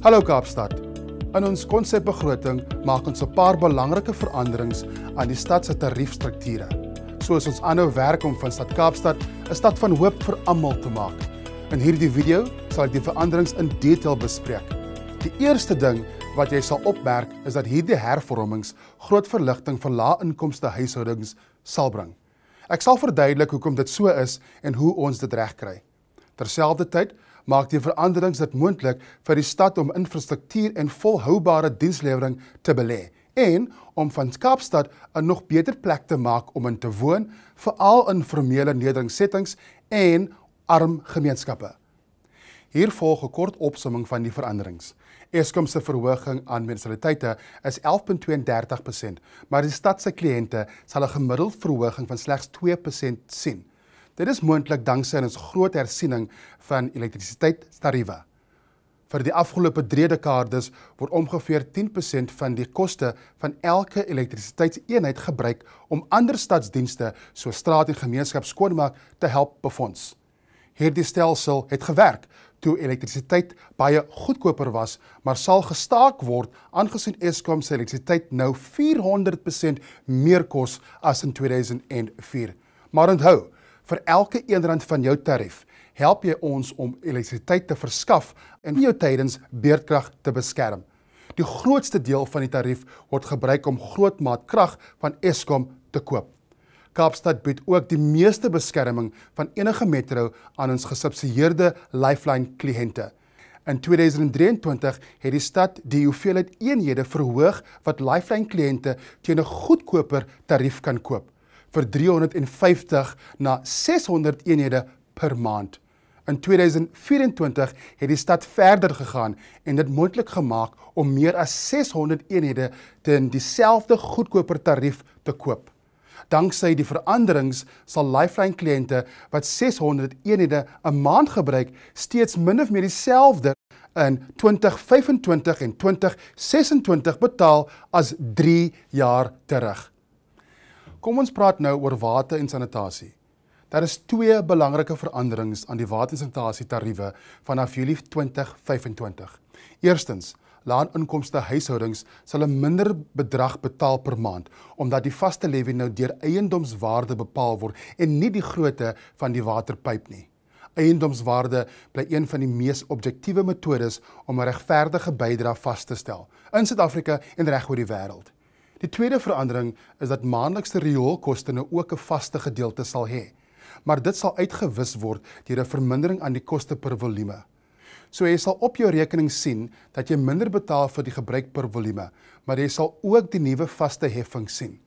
Hallo Kaapstad. In ons konsepbegroting maak ons 'n paar belangrike veranderings aan die stad se tariefstrukture. Soos ons aanhou werk om van Stad Kaapstad 'n stad van hoop vir almal te maak. In hierdie video sal ek die veranderings in detail bespreek. Die eerste ding wat jy sal opmerk is dat hierdie hervormings groot verligting vir lae-inkomste huishoudings sal bring. Ek sal verduidelik hoekom dit so is en hoe ons dit regkry. Terselfdertyd maak die veranderings dit moontlik vir die stad om infrastruktuur en volhoubare dienslewering te belê en om van Kaapstad 'n nog beter plek te maak om in te woon, veral in formele nedersettings en arm gemeenskappe. Hier volg 'n kort opsomming van die veranderings. Eskom se verhoging aan munisipaliteite is 11,32%, maar die stad se kliënte sal 'n gemiddeld verhoging van slegs 2% sien. Dit is moontlik danksy ons groot hersiening van elektrisiteitstariewe. Vir die afgelope 3 dekades word ongeveer 10% van die koste van elke elektrisiteitseenheid gebruik om ander stadsdienste soos straat- en gemeenskapsskoonmaak te help befonds. Hierdie stelsel het gewerk toe elektrisiteit baie goedkoper was, maar sal gestaak word aangesien Eskom se elektrisiteit nou 400% meer kos as in 2004. Maar onthou, vir elke R1 van jou tarief help jy ons om elektrisiteit te verskaf en jou tydens beurtkrag te beskerm. Die grootste deel van die tarief word gebruik om grootmaat krag van Eskom te koop. Kaapstad bied ook die meeste beskerming van enige metro aan ons gesubsidieerde Lifeline kliënte. In 2023 het die stad die hoeveelheid eenhede verhoog wat Lifeline kliënte teen 'n goedkoper tarief kan koop, vir 350 na 600 eenhede per maand. In 2024 het die stad verder gegaan en dit moontlik gemaak om meer as 600 eenhede teen dieselfde goedkoper tarief te koop. Danksy die veranderings sal Lifeline kliënte wat 600 eenhede 'n maand gebruik steeds min of meer dieselfde in 2025 en 2026 betaal as 3 jaar terug. Kom ons praat nou oor water en sanitasie. Daar is 2 belangrike veranderings aan die water en sanitasie tariewe vanaf Julie 2025. Eerstens, lae-inkomste huishoudings sal 'n minder bedrag betaal per maand, omdat die vaste levy nou deur eiendomswaarde bepaal word en nie die grootte van die waterpyp nie. Eiendomswaarde bly een van die mees objektiewe metodes om 'n regverdige bydrae vas te stel, in Suid-Afrika en reg oor die wêreld. Die tweede verandering is dat maandelikse rioolkoste nou ook 'n vaste gedeelte sal hê, maar dit sal uitgewis word deur 'n vermindering aan die koste per volume. So jy sal op jou rekening sien dat jy minder betaal vir die gebruik per volume, maar jy sal ook die nuwe vaste heffing sien.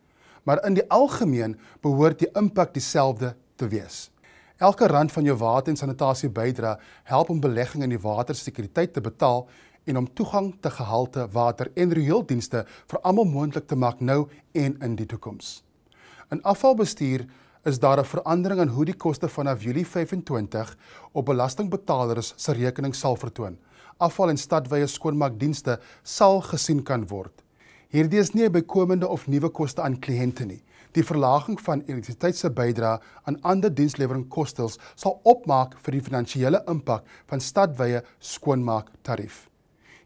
Maar in die algemeen behoort die impak dieselfde te wees. Elke rand van jou water en sanitasie bydrae help om belegging in die watersekuriteit te betaal en om toegang te gehalte water en riooldienste vir almal moontlik te maak nou en in die toekoms. In afvalbestuur is daar 'n verandering aan hoe die koste vanaf Julie 25 op belastingbetalers se rekening sal vertoon. Afval en stadwye skoonmaakdienste sal gesien kan word. Hierdie is nie 'n bykomende of nuwe koste aan kliënte nie. Die verlaging van elektrisiteit se bydrae aan ander diensleweringkostes sal opmaak vir die finansiële impak van stadwye skoonmaaktarief.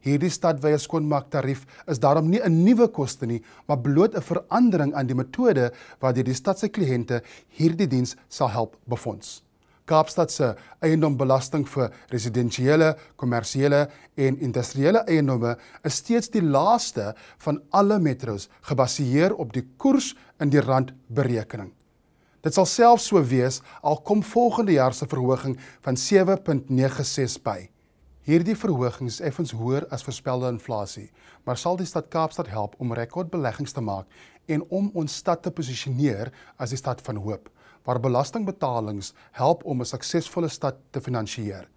Hierdie stadwye skoonmaaktarief is daarom nie 'n nuwe koste nie, maar bloot 'n verandering aan die metode waardeur die stad se kliënte hierdie diens sal help befonds. Kaapstad se eiendombelasting vir residensiële, kommersiële en industriële eiendomme is steeds die laagste van alle metros, gebaseer op die koers in die randberekening. Dit sal selfs so wees al kom volgende jaar se verhoging van 7,96 by. Hierdie verhoging is effens hoër as voorspelde inflasie, maar sal die stad Kaapstad help om rekordbeleggings te maak en om ons stad te posisioneer as die stad van hoop, waar belastingbetalings help om 'n suksesvolle stad te finansiëer,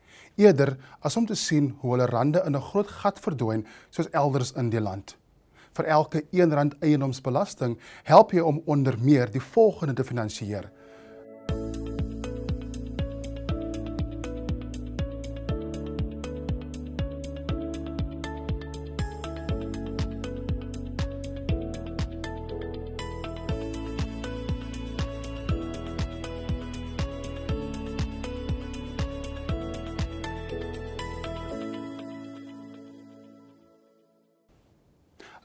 eerder as om te sien hoe hulle rande in 'n groot gat verdwyn soos elders in die land. Vir elke R1 eiendomsbelasting help jy om onder meer die volgende te finansiëer: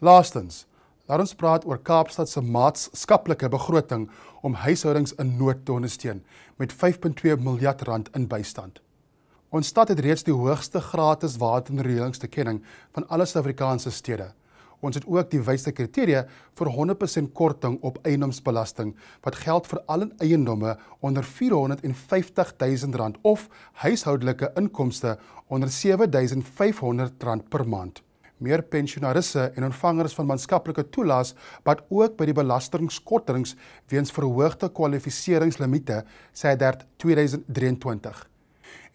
Laastens, laat ons praat oor Kaapstad se maatskaplike begroting om huishoudings in nood te ondersteun met R5.2 miljard in bystand. Ons stad het reeds die hoogste gratis water en rioolingstoekenning van alle Suid-Afrikaanse stede. Ons het ook die wysste kriteria vir 100% korting op eiendomsbelasting wat geld vir al eiendomme onder R450.000 of huishoudelike inkomste onder R7.500 per maand. Meer pensionarisse en ontvangers van maatskaplike toelaas wat ook by die belastingkortings weens verhoogde kwalifiseringslimiete, sê dit 2023.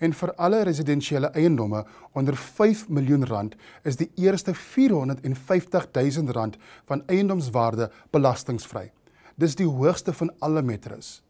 En vir alle residensiële eiendomme onder R5 miljoen is die eerste R450.000 van eiendomswaarde belastingsvry. Dis die hoogste van alle metros.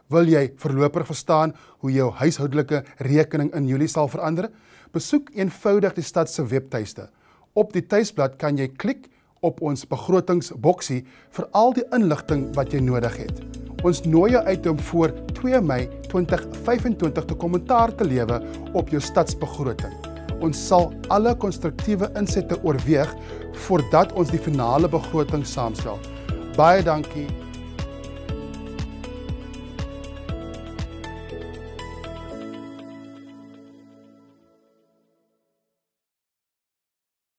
Wil jy voorlopig verstaan hoe jou huishoudelike rekening in Julie sal verander? Besoek eenvoudig die stad se webtuiste. Op die tuisblad kan jy klik op ons begrotingsboksie vir al die inligting wat jy nodig het. Ons nooi jou uit om voor 2 Mei 2025 te kommentaar te lewe op jou stadsbegroting. Ons sal alle konstruktiewe insette oorweeg voordat ons die finale begroting saamstel. Baie dankie.